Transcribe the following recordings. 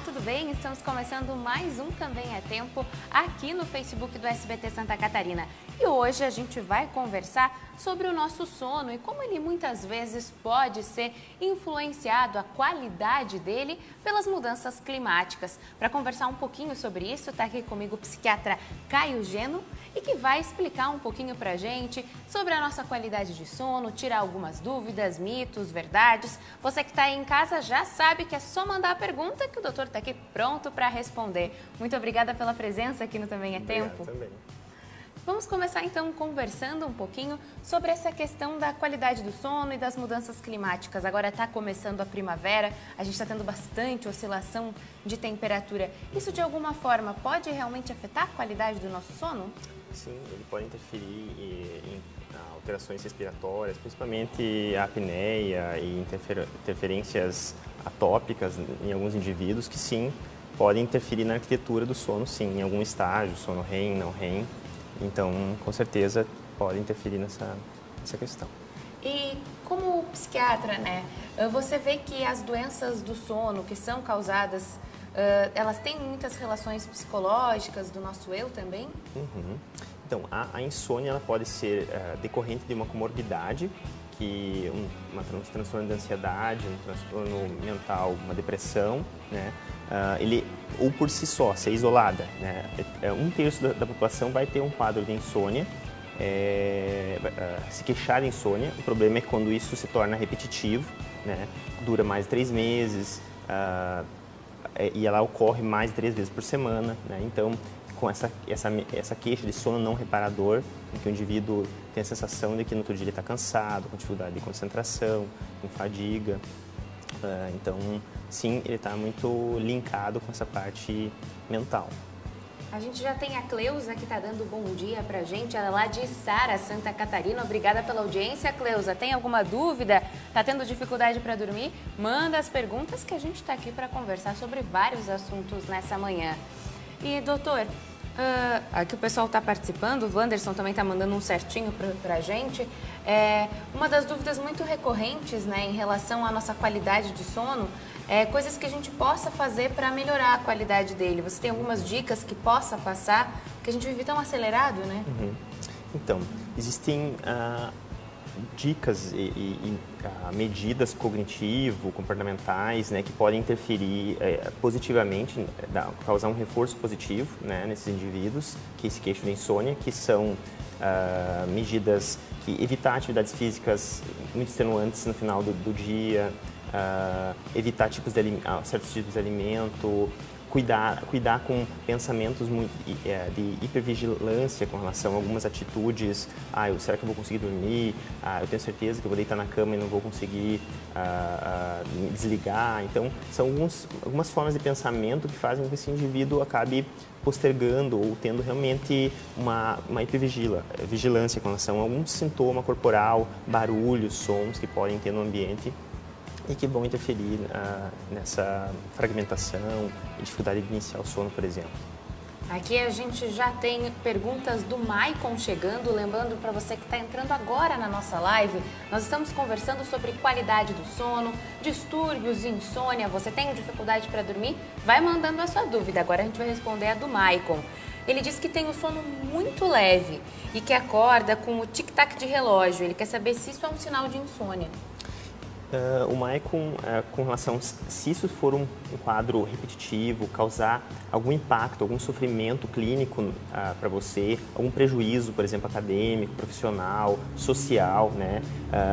tudo bem? Estamos começando mais um Também é Tempo aqui no Facebook do SBT Santa Catarina. E hoje a gente vai conversar sobre o nosso sono e como ele muitas vezes pode ser influenciado, a qualidade dele, pelas mudanças climáticas. Para conversar um pouquinho sobre isso, está aqui comigo o psiquiatra Caio Geno e que vai explicar um pouquinho para a gente sobre a nossa qualidade de sono, tirar algumas dúvidas, mitos, verdades. Você que está aí em casa já sabe que é só mandar a pergunta que o doutor está aqui pronto para responder. Muito obrigada pela presença aqui no Também é Tempo. Também. Vamos começar então conversando um pouquinho sobre essa questão da qualidade do sono e das mudanças climáticas. Agora está começando a primavera, a gente está tendo bastante oscilação de temperatura. Isso de alguma forma pode realmente afetar a qualidade do nosso sono? Sim, ele pode interferir em alterações respiratórias, principalmente a apneia e interferências atópicas em alguns indivíduos que sim, podem interferir na arquitetura do sono, sim, em algum estágio, sono REM, não REM. Então, com certeza, pode interferir nessa questão. E como psiquiatra, né, você vê que as doenças do sono que são causadas, elas têm muitas relações psicológicas do nosso eu também? Uhum. Então, a insônia ela pode ser decorrente de uma comorbidade, que um transtorno de ansiedade, um transtorno mental, uma depressão, né? Ou por si só, ser isolada, né? Um terço da população vai ter um quadro de insônia, se queixar de insônia. O problema é quando isso se torna repetitivo, né? Dura mais de 3 meses e ela ocorre mais de 3 vezes por semana, né? Então, com essa queixa de sono não reparador, em que o indivíduo tem a sensação de que no outro dia ele está cansado, com dificuldade de concentração, com fadiga. Então, sim, ele está muito linkado com essa parte mental. A gente já tem a Cleusa que está dando bom dia para a gente, ela é lá de Sara, Santa Catarina. Obrigada pela audiência, Cleusa. Tem alguma dúvida? Está tendo dificuldade para dormir? Manda as perguntas que a gente está aqui para conversar sobre vários assuntos nessa manhã. E, doutor, aqui o pessoal está participando, o Wanderson também está mandando um certinho para a gente. Uma das dúvidas muito recorrentes, né, em relação à nossa qualidade de sono, coisas que a gente possa fazer para melhorar a qualidade dele. Você tem algumas dicas que possa passar? Porque a gente vive tão acelerado, né? Uhum. Então, existem dicas e medidas cognitivo-comportamentais, né, que podem interferir positivamente, causar um reforço positivo, né, nesses indivíduos que se queixam de insônia, que são medidas que evitar atividades físicas muito extenuantes no final do dia, evitar certos tipos de alimento, cuidar com pensamentos de hipervigilância com relação a algumas atitudes. Será que eu vou conseguir dormir? Eu tenho certeza que eu vou deitar na cama e não vou conseguir me desligar. Então, são algumas formas de pensamento que fazem com que esse indivíduo acabe postergando ou tendo realmente uma hipervigilância com relação a algum sintoma corporal, barulhos, sons que podem ter no ambiente e que vão interferir nessa fragmentação e dificuldade de iniciar o sono, por exemplo. Aqui a gente já tem perguntas do Maicon chegando, lembrando para você que está entrando agora na nossa live, nós estamos conversando sobre qualidade do sono, distúrbios, insônia. Você tem dificuldade para dormir? Vai mandando a sua dúvida, agora a gente vai responder a do Maicon. Ele diz que tem o sono muito leve e que acorda com o tic-tac de relógio. Ele quer saber se isso é um sinal de insônia. O Maicon, com relação, se isso for um quadro repetitivo, causar algum impacto, algum sofrimento clínico para você, algum prejuízo, por exemplo, acadêmico, profissional, social, né?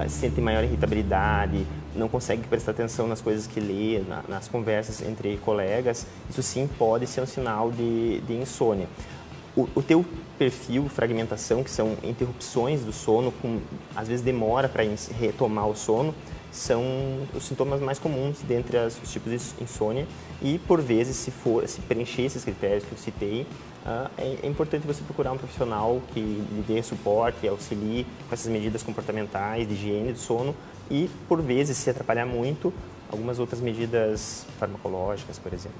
Sente maior irritabilidade, não consegue prestar atenção nas coisas que lê, nas conversas entre colegas, isso sim pode ser um sinal de insônia. O teu perfil, fragmentação, que são interrupções do sono, às vezes demora para retomar o sono, são os sintomas mais comuns dentre os tipos de insônia e, por vezes, se preencher esses critérios que eu citei, é importante você procurar um profissional que lhe dê suporte, auxilie com essas medidas comportamentais, de higiene do sono e, por vezes, se atrapalhar muito, algumas outras medidas farmacológicas, por exemplo.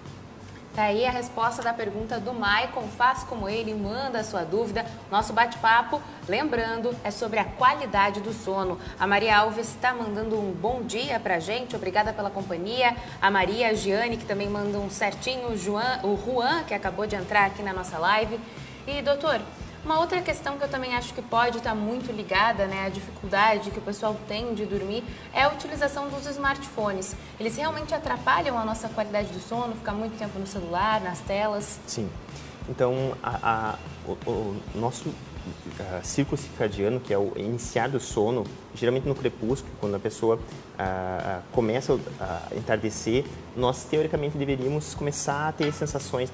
Tá aí a resposta da pergunta do Maicon. Faz como ele, manda a sua dúvida. Nosso bate-papo, lembrando, é sobre a qualidade do sono. A Maria Alves está mandando um bom dia pra gente, obrigada pela companhia. A Maria, a Giane, que também manda um certinho, o Juan, que acabou de entrar aqui na nossa live. E, doutor, uma outra questão que eu também acho que pode estar muito ligada, né, à dificuldade que o pessoal tem de dormir, é a utilização dos smartphones. Eles realmente atrapalham a nossa qualidade do sono, ficar muito tempo no celular, nas telas? Sim. Então, o nosso ciclo circadiano, que é o iniciar do sono, geralmente no crepúsculo, quando a pessoa começa a entardecer, nós teoricamente deveríamos começar a ter sensações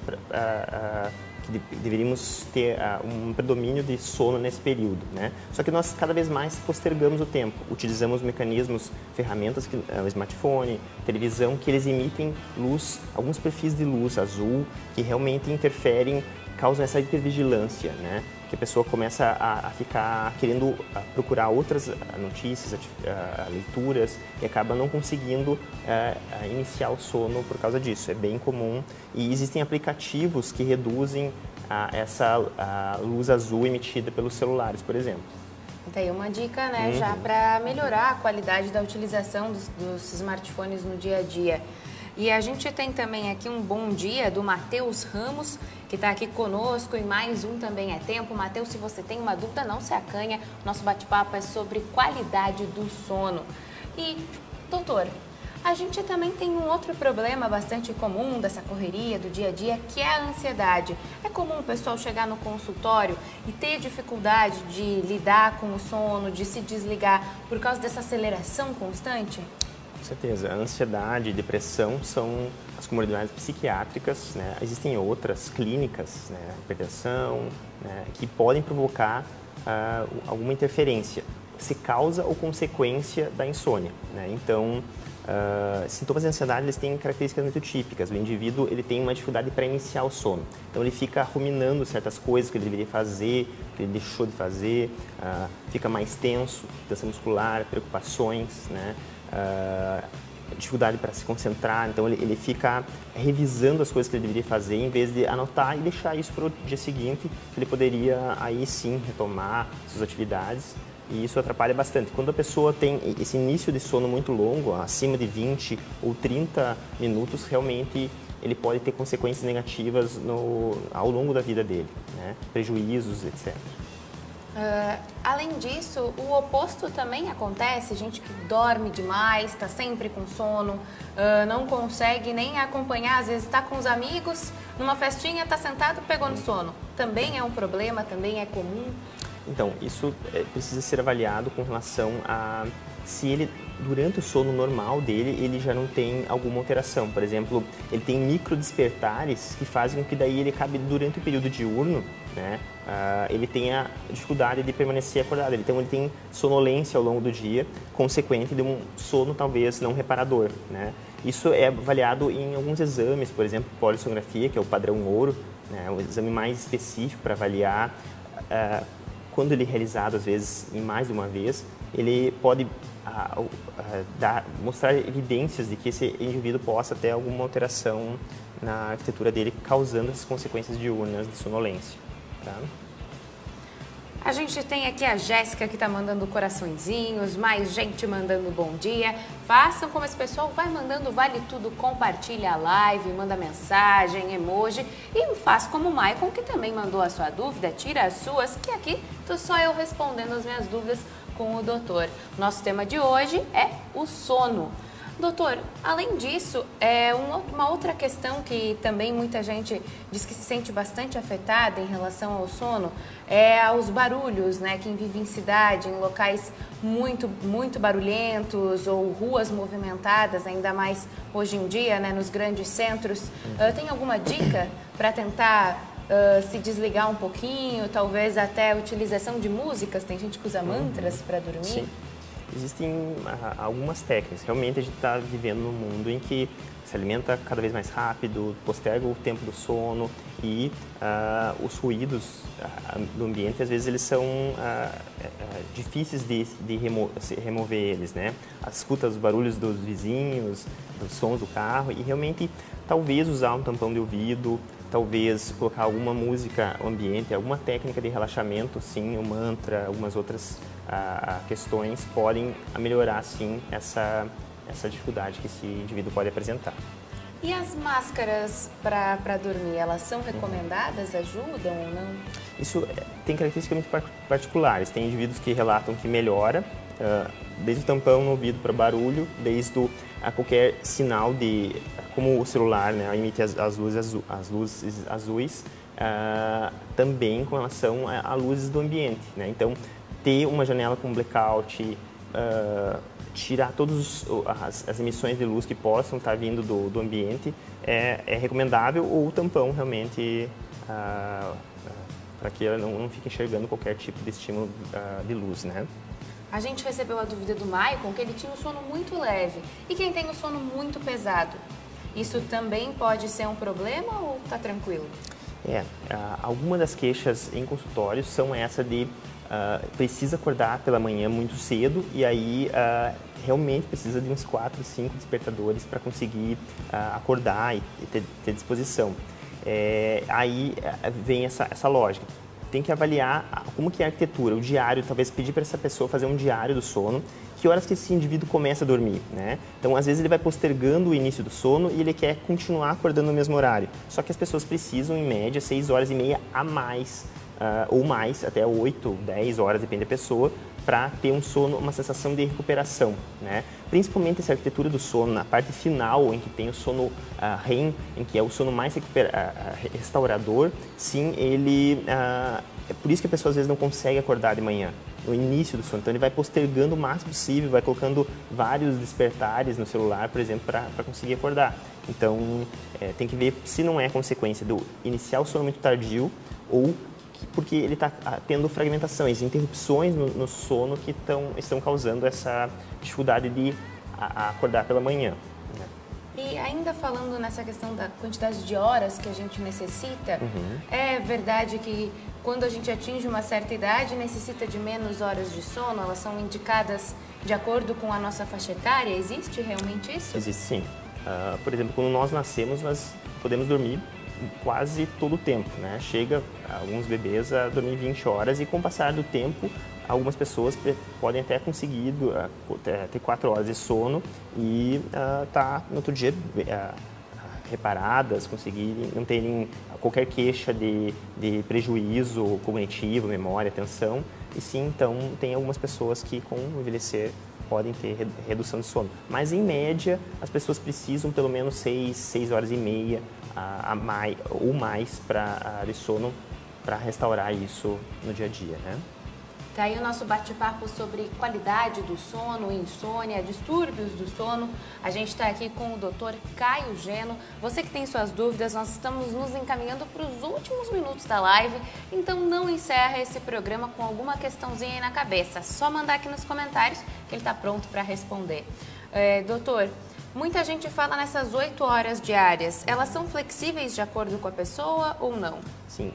que deveríamos ter um predomínio de sono nesse período, né? Só que nós cada vez mais postergamos o tempo, utilizamos mecanismos, ferramentas, o smartphone, televisão, que eles emitem luz, alguns perfis de luz azul que realmente interferem, causam essa hipervigilância, né? Que a pessoa começa a ficar querendo procurar outras notícias, leituras, e acaba não conseguindo iniciar o sono por causa disso. É bem comum e existem aplicativos que reduzem essa luz azul emitida pelos celulares, por exemplo. Tem uma dica, né, já para melhorar a qualidade da utilização dos smartphones no dia a dia. E a gente tem também aqui um bom dia do Matheus Ramos, que está aqui conosco, e mais um também é tempo. Matheus, se você tem uma dúvida, não se acanha. Nosso bate-papo é sobre qualidade do sono. E, doutor, a gente também tem um outro problema bastante comum dessa correria do dia a dia, que é a ansiedade. É comum o pessoal chegar no consultório e ter dificuldade de lidar com o sono, de se desligar por causa dessa aceleração constante? Com certeza. A ansiedade e depressão são as comorbidades psiquiátricas, né? Existem outras clínicas, né? Hipertensão, né? Que podem provocar alguma interferência, se causa ou consequência da insônia, né? Então, sintomas de ansiedade, eles têm características muito típicas. O indivíduo, ele tem uma dificuldade para iniciar o sono. Então, ele fica ruminando certas coisas que ele deveria fazer, que ele deixou de fazer, fica mais tenso, tensão muscular, preocupações, né? Dificuldade para se concentrar, então ele fica revisando as coisas que ele deveria fazer em vez de anotar e deixar isso para o dia seguinte, que ele poderia aí sim retomar suas atividades, e isso atrapalha bastante. Quando a pessoa tem esse início de sono muito longo, acima de 20 ou 30 minutos, realmente ele pode ter consequências negativas ao longo da vida dele, né? Prejuízos, etc. Além disso, o oposto também acontece, gente que dorme demais, está sempre com sono, não consegue nem acompanhar, às vezes está com os amigos, numa festinha, está sentado, pegou no sono. Também é um problema, também é comum? Então, isso precisa ser avaliado com relação a se ele, durante o sono normal dele, ele já não tem alguma alteração. Por exemplo, ele tem micro despertares que fazem com que daí ele acabe, durante o período diurno, né, ele tenha dificuldade de permanecer acordado. Então, ele tem sonolência ao longo do dia, consequente de um sono talvez não reparador, né? Isso é avaliado em alguns exames, por exemplo, polissonografia, que é o padrão ouro, né, um exame mais específico para avaliar. Quando ele é realizado, às vezes, em mais de uma vez, ele pode mostrar evidências de que esse indivíduo possa ter alguma alteração na arquitetura dele, causando essas consequências diurnas de sonolência. Tá? A gente tem aqui a Jéssica, que está mandando coraçõezinhos, mais gente mandando bom dia. Façam como esse pessoal vai mandando, vale tudo, compartilha a live, manda mensagem, emoji. E faz como o Maicon, que também mandou a sua dúvida, tira as suas, que aqui tô só eu respondendo as minhas dúvidas com o doutor. Nosso tema de hoje é o sono. Doutor, além disso, uma outra questão que também muita gente diz que se sente bastante afetada em relação ao sono é aos barulhos, né? Quem vive em cidade, em locais muito barulhentos ou ruas movimentadas, ainda mais hoje em dia, né? Nos grandes centros. Tem alguma dica para tentar se desligar um pouquinho, talvez até a utilização de músicas? Tem gente que usa mantras para dormir? Sim. Existem algumas técnicas. Realmente a gente está vivendo num mundo em que se alimenta cada vez mais rápido, posterga o tempo do sono e os ruídos do ambiente, às vezes, eles são difíceis de remover eles, né? Escuta os barulhos dos vizinhos, os sons do carro e realmente talvez usar um tampão de ouvido, talvez colocar alguma música ambiente, alguma técnica de relaxamento, sim, um mantra, algumas outras questões podem melhorar, sim, essa dificuldade que esse indivíduo pode apresentar. E as máscaras para dormir, elas são recomendadas? Ajudam ou não? Isso tem características muito particulares. Tem indivíduos que relatam que melhora, desde o tampão no ouvido para barulho, desde qualquer sinal de, como o celular, né, emite as luzes azuis, também com relação a luzes do ambiente, né? Então, ter uma janela com blackout, tirar todas as emissões de luz que possam estar vindo do ambiente é recomendável, ou o tampão realmente para que ela não fique enxergando qualquer tipo de estímulo de luz, né? A gente recebeu a dúvida do Maicon que ele tinha um sono muito leve. E quem tem um sono muito pesado? Isso também pode ser um problema ou está tranquilo? Algumas das queixas em consultórios são essa de precisa acordar pela manhã muito cedo e aí realmente precisa de uns 4, 5 despertadores para conseguir acordar e ter disposição. Aí vem essa lógica. Tem que avaliar como que é a arquitetura, o diário, talvez pedir para essa pessoa fazer um diário do sono, que horas que esse indivíduo começa a dormir, né? Então, às vezes ele vai postergando o início do sono e ele quer continuar acordando no mesmo horário. Só que as pessoas precisam, em média, 6 horas e meia a mais, ou mais, até 8, 10 horas, depende da pessoa, para ter um sono, uma sensação de recuperação, né? Principalmente essa arquitetura do sono, na parte final, em que tem o sono REM, em que é o sono mais restaurador, sim, ele é por isso que a pessoa às vezes não consegue acordar de manhã, no início do sono. Então ele vai postergando o máximo possível, vai colocando vários despertares no celular, por exemplo, para conseguir acordar. Então tem que ver se não é consequência do iniciar o sono muito tardio ou porque ele está tendo fragmentações, interrupções no sono que estão causando essa dificuldade de acordar pela manhã. Né? E ainda falando nessa questão da quantidade de horas que a gente necessita, é verdade que quando a gente atinge uma certa idade necessita de menos horas de sono? Elas são indicadas de acordo com a nossa faixa etária? Existe realmente isso? Existe sim. Por exemplo, quando nós nascemos, nós podemos dormir quase todo o tempo, né? Chega alguns bebês a dormir 20 horas e com o passar do tempo, algumas pessoas podem até conseguir ter 4 horas de sono e tá no outro dia reparadas, conseguirem não terem qualquer queixa de prejuízo cognitivo, memória, atenção. E sim, então, tem algumas pessoas que com o envelhecer podem ter redução de sono. Mas, em média, as pessoas precisam pelo menos 6 horas e meia ou mais de sono para restaurar isso no dia a dia, né? Tá aí o nosso bate-papo sobre qualidade do sono, insônia, distúrbios do sono. A gente está aqui com o Dr. Caio Geno. Você que tem suas dúvidas, nós estamos nos encaminhando para os últimos minutos da live. Então não encerra esse programa com alguma questãozinha aí na cabeça. Só mandar aqui nos comentários que ele está pronto para responder. Doutor, muita gente fala nessas 8 horas diárias. Elas são flexíveis de acordo com a pessoa ou não? Sim,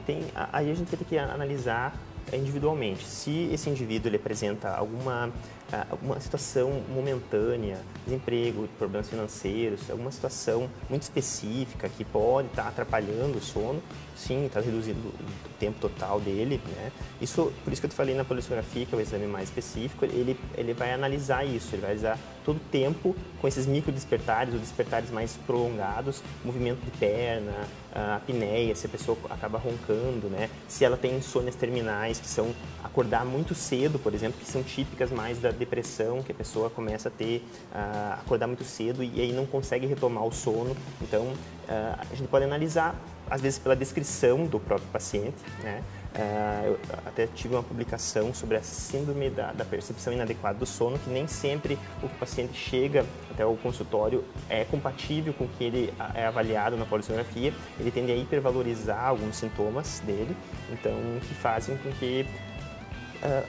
aí a gente tem que analisar individualmente. Se esse indivíduo ele apresenta alguma situação momentânea, desemprego, problemas financeiros, alguma situação muito específica que pode estar atrapalhando o sono, sim, está reduzindo o tempo total dele, né? Por isso que eu te falei na polissonografia, que é o exame mais específico, ele vai analisar isso, ele vai analisar todo o tempo com esses micro despertares ou despertares mais prolongados, movimento de perna, a apneia, se a pessoa acaba roncando, né? Se ela tem insônias terminais, que são acordar muito cedo, por exemplo, que são típicas mais da depressão, que a pessoa começa a acordar muito cedo e aí não consegue retomar o sono. Então, a gente pode analisar, às vezes, pela descrição do próprio paciente, né? Eu até tive uma publicação sobre a síndrome da percepção inadequada do sono, que nem sempre o que o paciente chega até o consultório é compatível com o que ele é avaliado na polissonografia. Ele tende a hipervalorizar alguns sintomas dele, então, que fazem com que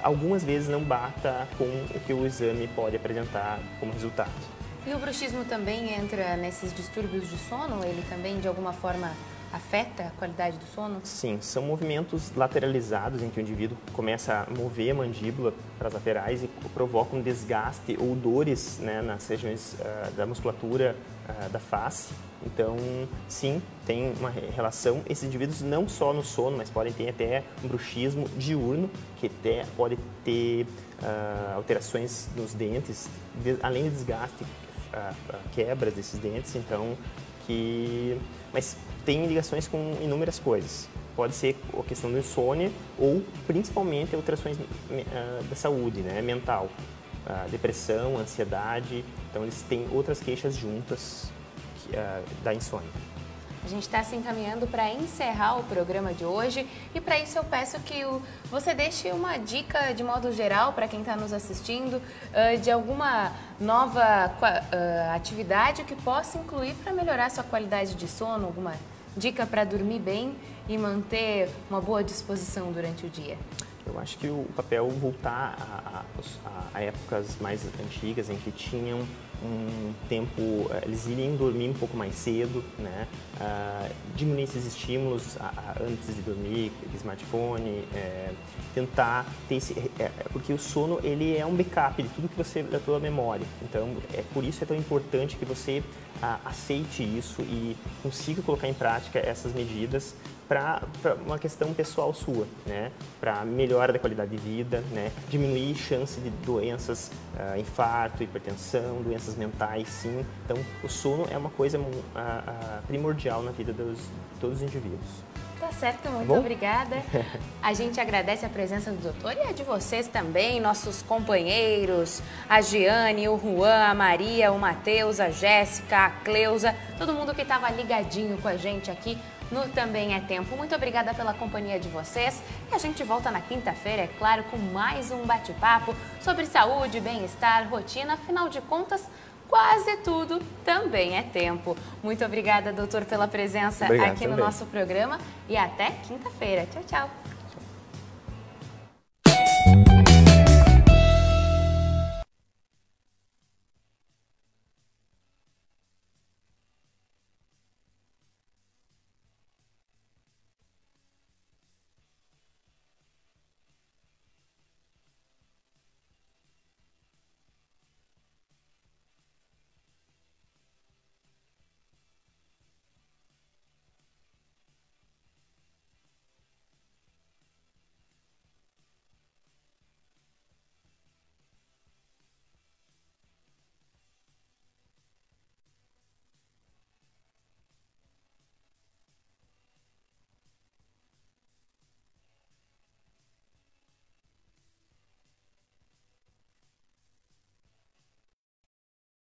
algumas vezes não bata com o que o exame pode apresentar como resultado. E o bruxismo também entra nesses distúrbios de sono? Ele também, de alguma forma, afeta a qualidade do sono? Sim, são movimentos lateralizados em que o indivíduo começa a mover a mandíbula para as laterais e provoca um desgaste ou dores, né, nas regiões da musculatura da face. Então, sim, tem uma relação. Esses indivíduos não só no sono, mas podem ter até um bruxismo diurno, que até pode ter alterações nos dentes, além de desgaste, quebras desses dentes, então, mas tem ligações com inúmeras coisas. Pode ser a questão do insônia ou, principalmente, alterações da saúde, né, mental, depressão, ansiedade. Então, eles têm outras queixas juntas da insônia. A gente está se encaminhando para encerrar o programa de hoje e para isso eu peço que você deixe uma dica de modo geral para quem está nos assistindo de alguma nova atividade que possa incluir para melhorar sua qualidade de sono, alguma dica para dormir bem e manter uma boa disposição durante o dia. Eu acho que o papel voltar a épocas mais antigas em que tinham um tempo, eles iriam dormir um pouco mais cedo, né? Diminuir esses estímulos antes de dormir, smartphone, tentar ter porque o sono ele é um backup de tudo que você da tua memória. Então, por isso é tão importante que você aceite isso e consiga colocar em prática essas medidas para uma questão pessoal sua, né? Para melhora da qualidade de vida, né? Diminuir chance de doenças, infarto, hipertensão, doenças mentais, sim. Então, o sono é uma coisa primordial na vida de todos os indivíduos. Tá certo, muito obrigada. A gente agradece a presença do doutor e a de vocês também, nossos companheiros, a Giane, o Juan, a Maria, o Matheus, a Jéssica, a Cleusa, todo mundo que estava ligadinho com a gente aqui no Também é Tempo. Muito obrigada pela companhia de vocês e a gente volta na quinta-feira, é claro, com mais um bate-papo sobre saúde, bem-estar, rotina, afinal de contas, quase tudo também é tempo. Muito obrigada, doutor, pela presença aqui no nosso programa e até quinta-feira. Tchau, tchau.